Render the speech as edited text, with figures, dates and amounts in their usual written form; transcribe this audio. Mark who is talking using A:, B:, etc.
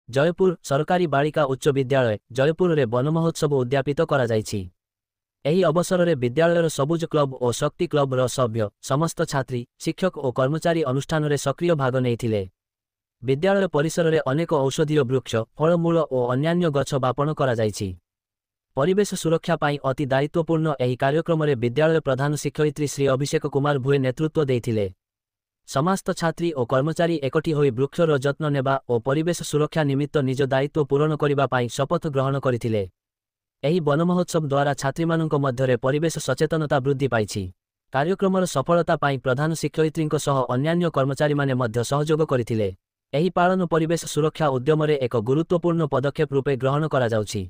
A: जयपुर सरकारी बालिका उच्च विद्यालय जयपुर रे वन महोत्सव उद्यापित करा जायछि। एही अवसर रे विद्यालयर सबुज क्लब और शक्ति क्लब रो सभ्य समस्त छात्री शिक्षक और कर्मचारी अनुष्ठान रे सक्रिय भाग नेइथिले। विद्यालय परिसर रे अनेक औषधीय वृक्ष फलमूल और अन्यान्य गछ बापन करा जायछि। परिवेश सुरक्षा पाई अति दायित्वपूर्ण एही कार्यक्रम रे विद्यालय प्रधान शिक्षयित्री श्री अभिषेक कुमार भुए नेतृत्व देइथिले। समस्त छात्री और कर्मचारी एकठी होई वृक्षर जत्न नेबा और परिवेश सुरक्षा निमित्त निज दायित्व पूरण करिबा पाई शपथ ग्रहण करथिले। एही वन महोत्सव द्वारा छात्रीमानंक मध्यरे परिवेश सचेतनता वृद्धि पाइछि। कार्यक्रमर सफलता पाई प्रधान शिक्षयित्रींक सह अन्यान्य कर्मचारी माने मध्य सहयोग करथिले। एही पालन परिवेश सुरक्षा उद्यमरे एक गुरुत्वपूर्ण पदक्षेप रूपे ग्रहण करा जाउछि।